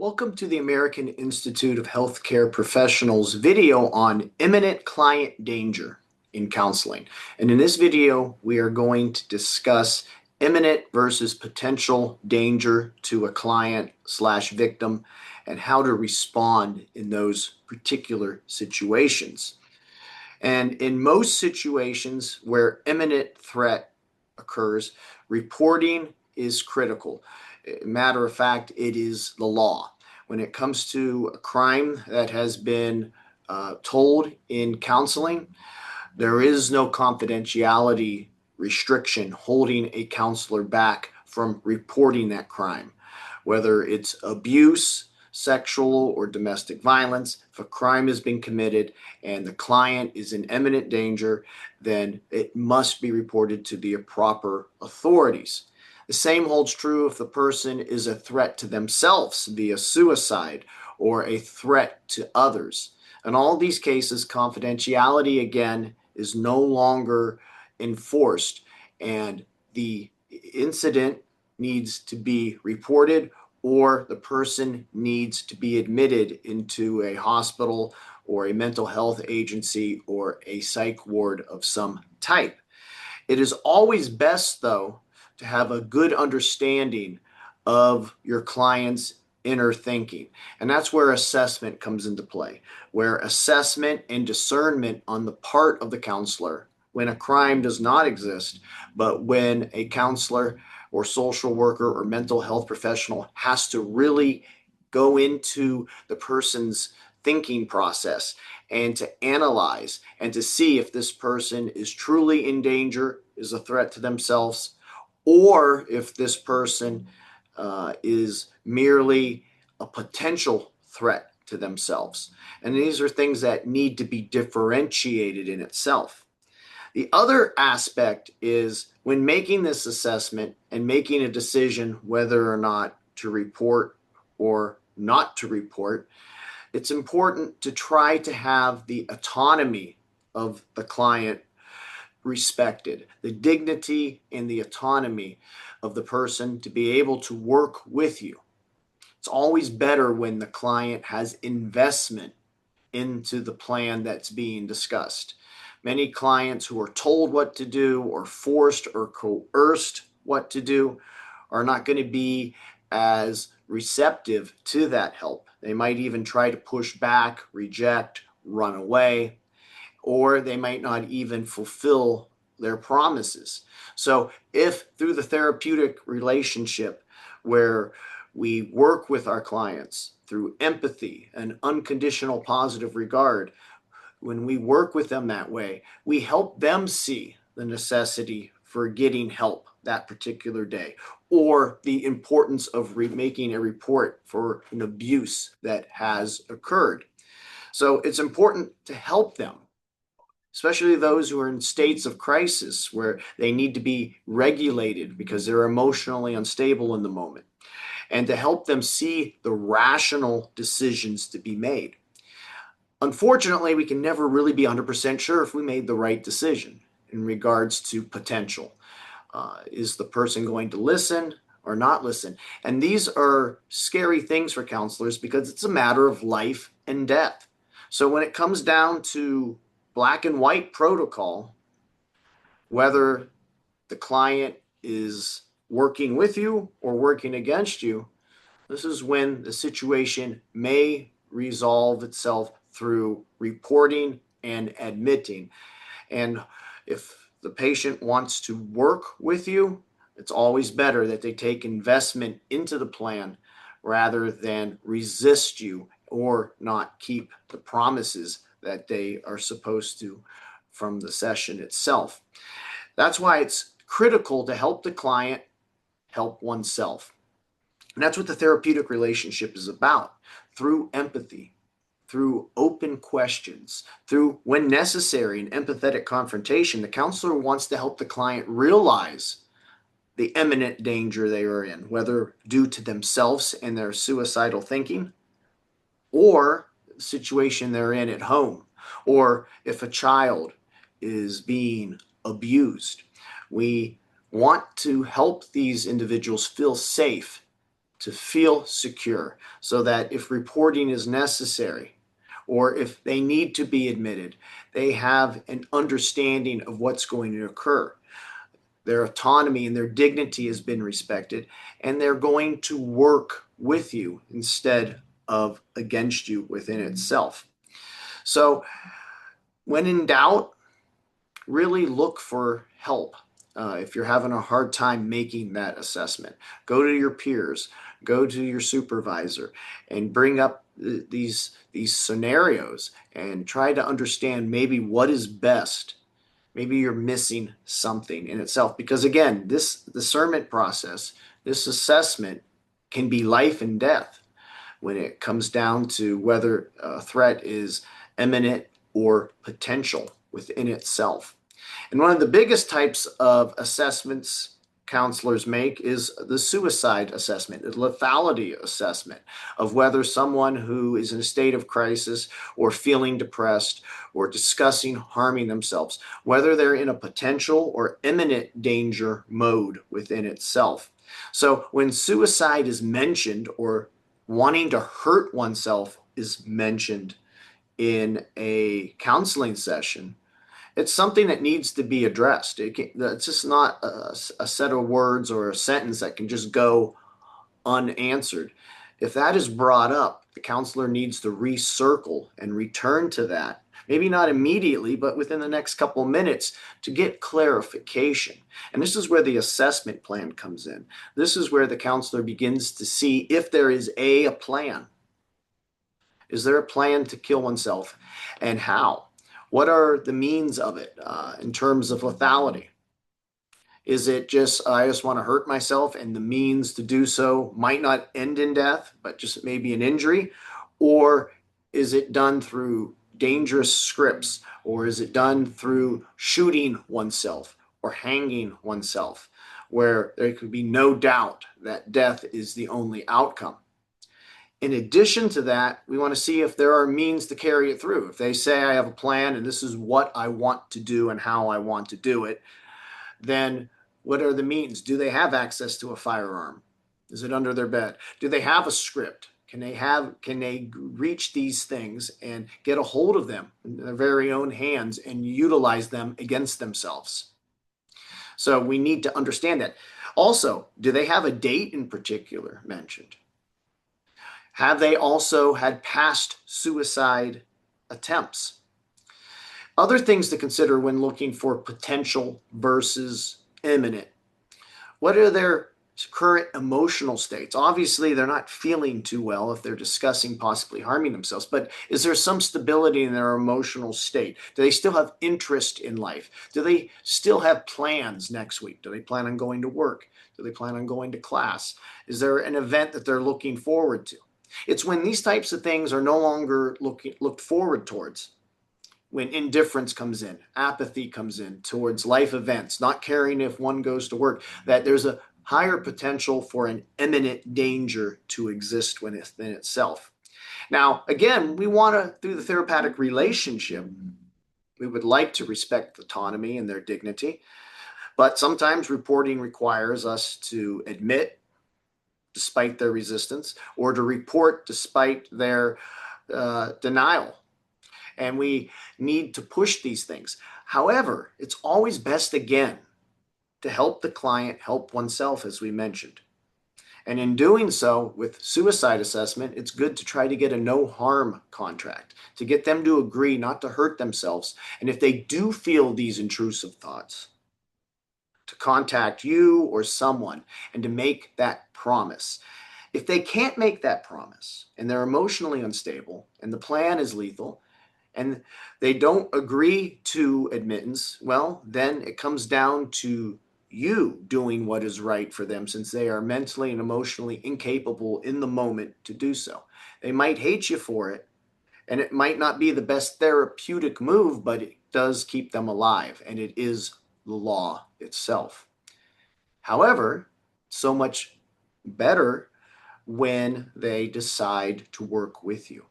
Welcome to the American Institute of Healthcare Professionals video on imminent client danger in counseling. And in this video, we are going to discuss imminent versus potential danger to a client/victim and how to respond in those particular situations. And in most situations where imminent threat occurs, reporting is critical. Matter of fact, it is the law. When it comes to a crime that has been told in counseling, there is no confidentiality restriction holding a counselor back from reporting that crime, whether it's abuse, sexual or domestic violence. If a crime has been committed and the client is in imminent danger, then it must be reported to the proper authorities. The same holds true if the person is a threat to themselves via suicide or a threat to others. In all these cases, confidentiality again is no longer enforced, and the incident needs to be reported, or the person needs to be admitted into a hospital or a mental health agency or a psych ward of some type. It is always best, though, to have a good understanding of your client's inner thinking. And that's where assessment comes into play, where assessment and discernment on the part of the counselor when a crime does not exist, but when a counselor or social worker or mental health professional has to really go into the person's thinking process and to analyze and to see if this person is truly in danger, is a threat to themselves, or if this person is merely a potential threat to themselves. And these are things that need to be differentiated in itself. The other aspect is when making this assessment and making a decision whether or not to report or not to report, it's important to try to have the autonomy of the client respected, the dignity and the autonomy of the person to be able to work with you. It's always better when the client has investment into the plan that's being discussed. Many clients who are told what to do or forced or coerced what to do are not going to be as receptive to that help. They might even try to push back, reject, run away, or they might not even fulfill their promises. So if through the therapeutic relationship where we work with our clients through empathy and unconditional positive regard, when we work with them that way, we help them see the necessity for getting help that particular day, or the importance of making a report for an abuse that has occurred. So it's important to help them, especially those who are in states of crisis where they need to be regulated because they're emotionally unstable in the moment, and to help them see the rational decisions to be made. Unfortunately, we can never really be 100% sure if we made the right decision in regards to potential. Is the person going to listen or not listen? And these are scary things for counselors because it's a matter of life and death. So when it comes down to black and white protocol, whether the client is working with you or working against you, this is when the situation may resolve itself through reporting and admitting. And if the patient wants to work with you, it's always better that they take investment into the plan rather than resist you or not keep the promises that they are supposed to from the session itself. That's why it's critical to help the client help oneself. And that's what the therapeutic relationship is about, through empathy, through open questions, through, when necessary, an empathetic confrontation. The counselor wants to help the client realize the imminent danger they are in, whether due to themselves and their suicidal thinking, or the situation they're in at home, or if a child is being abused. We want to help these individuals feel safe to feel secure so that if reporting is necessary or if they need to be admitted, they have an understanding of what's going to occur. Their autonomy and their dignity has been respected, and they're going to work with you instead of against you within itself. So when in doubt, really look for help. If you're having a hard time making that assessment, go to your peers, go to your supervisor, and bring up these scenarios and try to understand maybe what is best. Maybe you're missing something in itself. Because again, this discernment process, this assessment can be life and death when it comes down to whether a threat is imminent or potential within itself. And one of the biggest types of assessments counselors make is the suicide assessment, the lethality assessment of whether someone who is in a state of crisis or feeling depressed or discussing harming themselves, whether they're in a potential or imminent danger mode within itself. So when suicide is mentioned or wanting to hurt oneself is mentioned in a counseling session, it's something that needs to be addressed. It's just not a set of words or a sentence that can just go unanswered. If that is brought up, the counselor needs to recircle and return to that. Maybe not immediately, but within the next couple of minutes to get clarification. And this is where the assessment plan comes in. This is where the counselor begins to see if there is a plan. Is there a plan to kill oneself, and how? What are the means of it in terms of lethality? Is it just, I just want to hurt myself and the means to do so might not end in death, but just maybe an injury? Or is it done through dangerous scripts? Or is it done through shooting oneself or hanging oneself, where there could be no doubt that death is the only outcome? In addition to that, we want to see if there are means to carry it through. If they say, I have a plan and this is what I want to do and how I want to do it, then what are the means? Do they have access to a firearm? Is it under their bed? Do they have a script? Can they reach these things and get a hold of them in their very own hands and utilize them against themselves? So we need to understand that. Also, do they have a date in particular mentioned? Have they also had past suicide attempts? Other things to consider when looking for potential versus imminent. What are their current emotional states? Obviously, they're not feeling too well if they're discussing possibly harming themselves, but is there some stability in their emotional state? Do they still have interest in life? Do they still have plans next week? Do they plan on going to work? Do they plan on going to class? Is there an event that they're looking forward to? It's when these types of things are no longer looked forward towards, when indifference comes in, apathy comes in towards life events, not caring if one goes to work, that there's a higher potential for an imminent danger to exist within itself. Now, again, we want to, through the therapeutic relationship, we would like to respect autonomy and their dignity, but sometimes reporting requires us to admit despite their resistance, or to report despite their denial. And we need to push these things. However, it's always best, again, to help the client help oneself, as we mentioned. And in doing so, with suicide assessment, it's good to try to get a no harm contract, to get them to agree not to hurt themselves. And if they do feel these intrusive thoughts, to contact you or someone and to make that promise. If they can't make that promise and they're emotionally unstable and the plan is lethal and they don't agree to admittance, well, then it comes down to you doing what is right for them, since they are mentally and emotionally incapable in the moment to do so. They might hate you for it, and it might not be the best therapeutic move, but it does keep them alive, and it is the law itself. However, so much better when they decide to work with you.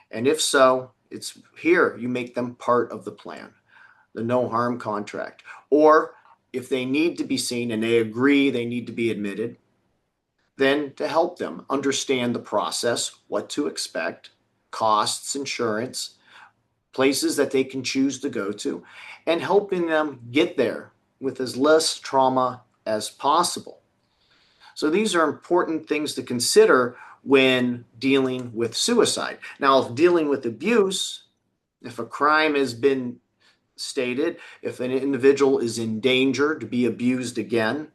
And if so, it's here you make them part of the plan, the no harm contract. Or if they need to be seen and they agree they need to be admitted, then to help them understand the process, what to expect, costs, insurance, places that they can choose to go to, and helping them get there with as less trauma as possible. So these are important things to consider when dealing with suicide. Now, if dealing with abuse, if a crime has been stated, if an individual is in danger to be abused again,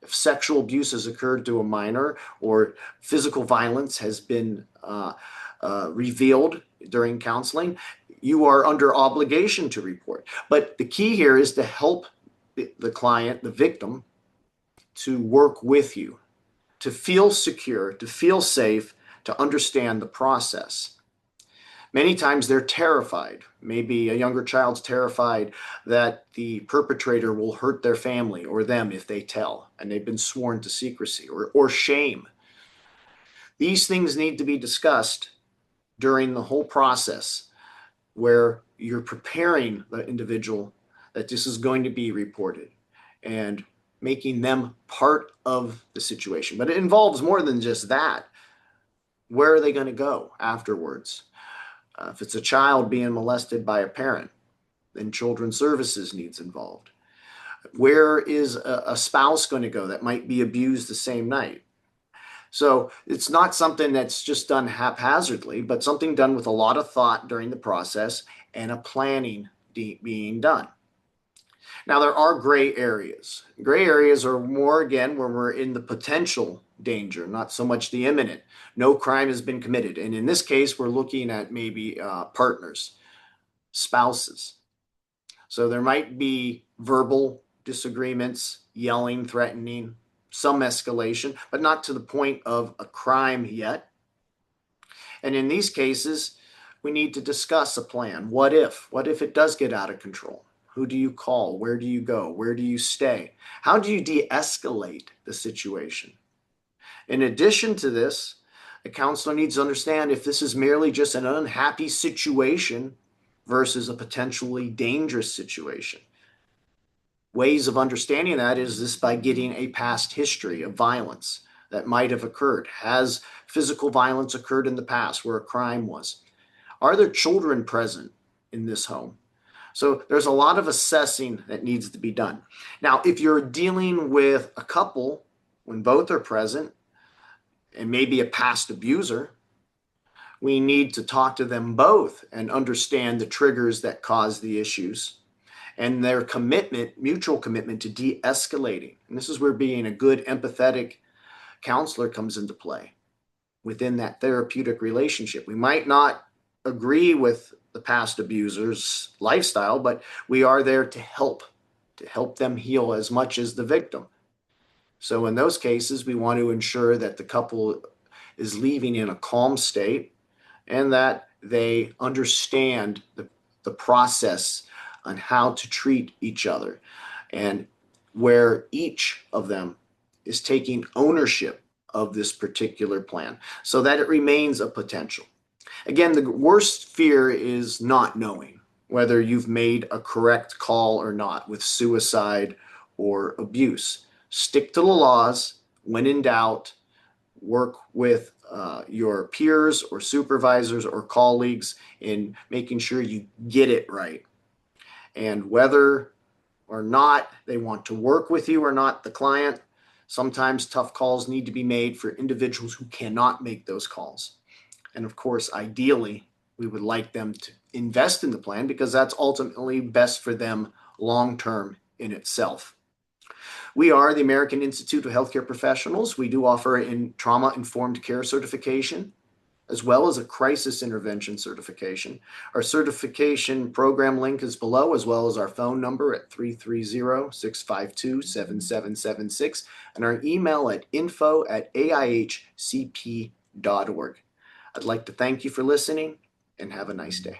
if sexual abuse has occurred to a minor or physical violence has been revealed during counseling, you are under obligation to report. But the key here is to help the client, the victim, to work with you, to feel secure, to feel safe, to understand the process. Many times they're terrified. Maybe a younger child's terrified that the perpetrator will hurt their family or them if they tell, and they've been sworn to secrecy, or shame. These things need to be discussed during the whole process where you're preparing the individual that this is going to be reported and making them part of the situation. But it involves more than just that. Where are they going to go afterwards? If it's a child being molested by a parent, then children's services needs involved. Where is a spouse going to go that might be abused the same night? So it's not something that's just done haphazardly, but something done with a lot of thought during the process and a planning being done. Now, there are gray areas. Gray areas are more, again, where we're in the potential danger, not so much the imminent. No crime has been committed. And in this case, we're looking at maybe partners, spouses. So there might be verbal disagreements, yelling, threatening, some escalation, but not to the point of a crime yet. And in these cases, we need to discuss a plan. What if? What if it does get out of control? Who do you call? Where do you go? Where do you stay? How do you de-escalate the situation? In addition to this, a counselor needs to understand if this is merely just an unhappy situation versus a potentially dangerous situation. Ways of understanding that is this by getting a past history of violence that might have occurred. Has physical violence occurred in the past where a crime was? Are there children present in this home? So there's a lot of assessing that needs to be done. Now, if you're dealing with a couple when both are present and maybe a past abuser, we need to talk to them both and understand the triggers that cause the issues and their commitment, mutual commitment to de-escalating. And this is where being a good empathetic counselor comes into play within that therapeutic relationship. We might not agree with the past abuser's lifestyle, but we are there to help them heal as much as the victim. So in those cases, we want to ensure that the couple is leaving in a calm state and that they understand the process on how to treat each other and where each of them is taking ownership of this particular plan so that it remains a potential. Again, the worst fear is not knowing whether you've made a correct call or not with suicide or abuse. Stick to the laws. When in doubt, work with your peers or supervisors or colleagues in making sure you get it right. And whether or not they want to work with you or not, the client, sometimes tough calls need to be made for individuals who cannot make those calls. And of course, ideally, we would like them to invest in the plan because that's ultimately best for them long-term in itself. We are the American Institute of Healthcare Professionals. We do offer a trauma-informed care certification, as well as a crisis intervention certification. Our certification program link is below, as well as our phone number at 330-652-7776, and our email at info@aihcp.org. I'd like to thank you for listening and have a nice day.